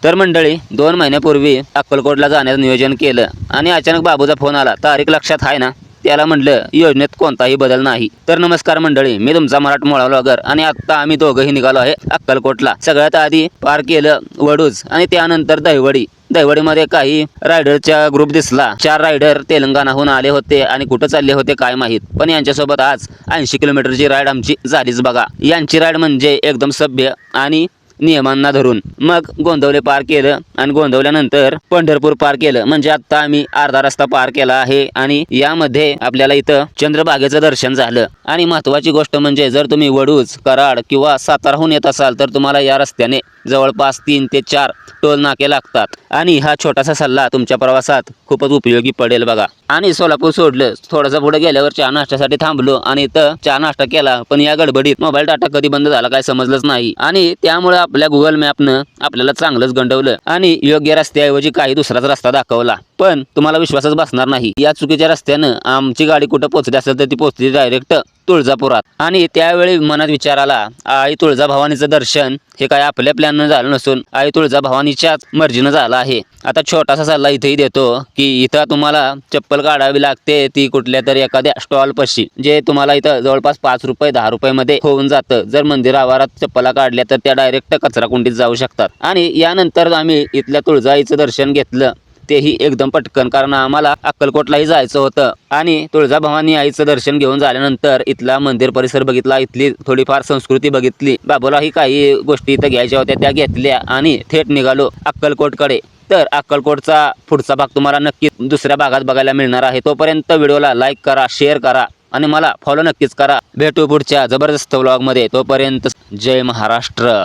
तर मंडळी 2 महिन्यापूर्वी अक्कलकोटला जाण्याचं नियोजन केलं आणि अचानक बाबूचा फोन आला. तारीख लक्षात आहे ना? त्याला म्हटलं योजनेत कोणताही बदल नाही. तर नमस्कार मंडळी, मी तुमचा मराठमोळा व्लॉगर आणि आता आम्ही दोघंही निघालो आहे अक्कलकोटला. सगळ्यात आधी पार केलं वडूज आणि त्यानंतर दहिवडी. दहिवडीमध्ये काही रायडरचा ग्रुप दिसला. 4 रायडर तेलंगणाहून आले होते आणि कुठं चालले होते काय माहीत, पण यांच्यासोबत आज 80 किलोमीटरची राईड आमची झालीच बघा. यांची राईड म्हणजे एकदम सभ्य आणि नियमांना धरून. मग गोंदवले पार केलं आणि गोंदवल्यानंतर पंढरपूर पार केलं. म्हणजे आता आम्ही अर्धा रस्ता पार केला आहे आणि यामध्ये आपल्याला इथं चंद्रभागेचं दर्शन झालं. आणि महत्त्वाची गोष्ट म्हणजे जर तुम्ही वडूज, कराड किंवा साताराहून येत असाल तर तुम्हाला या रस्त्याने जवळपास 3 ते 4 टोल नाके लागतात आणि हा छोटासा सल्ला तुमच्या प्रवासात खूपच उपयोगी पडेल बघा. आणि सोलापूर सोडलं, थोडंसं पुढे गेल्यावर चहा नाश्त्यासाठी थांबलो आणि इथं चहा नाश्ता केला. पण या गडबडीत मोबाईल डाटा कधी बंद झाला काय समजलंच नाही आणि त्यामुळे आपल्या गुगल मॅपनं आपल्याला चांगलंच गंडवलं आणि योग्य रस्त्याऐवजी काही दुसराच रस्ता दाखवला. पण तुम्हाला विश्वासच बसणार नाही, या चुकीच्या रस्त्यानं आमची गाडी कुठं पोहोचली असेल तर ती पोहोचली डायरेक्ट तुळजापुरात. आणि त्यावेळी मनात विचार आला, आई तुळजाभवानीचं दर्शन हे काय आपल्या प्लॅननं झालं नसून आई तुळजाभवानीच्याच मर्जीनं झालं आहे. आता छोटासा सल्ला इथेही देतो की इथं तुम्हाला चप्पल काढावी लागते, ती कुठल्या तरी एखाद्या स्टॉल पाशी, जे तुम्हाला इथं जवळपास 5 रुपये 10 रुपयामध्ये होऊन जातं. जर मंदिर आवारात चप्पला काढल्या तर त्या डायरेक्ट कचरा कुंडीत जाऊ शकतात. आणि यानंतर आम्ही इथल्या तुळजाईचं दर्शन घेतलं, तेही एकदम पटकन, कारण आम्हाला अक्कलकोटलाही जायचं होतं. आणि तुळजाभवानी आईचं दर्शन घेऊन झाल्यानंतर इथला मंदिर परिसर बघितला, इथली थोडीफार संस्कृती बघितली. बाबूलाही काही गोष्टी इथं घ्यायच्या होत्या त्या घेतल्या आणि थेट निघालो अक्कलकोटकडे. तर अक्कलकोटचा पुढचा भाग तुम्हाला नक्कीच दुसऱ्या भागात बघायला मिळणार आहे. तोपर्यंत व्हिडिओला लाईक करा, शेअर करा आणि मला फॉलो नक्कीच करा. भेटू पुढच्या जबरदस्त व्लॉगमध्ये. तोपर्यंत जय महाराष्ट्र.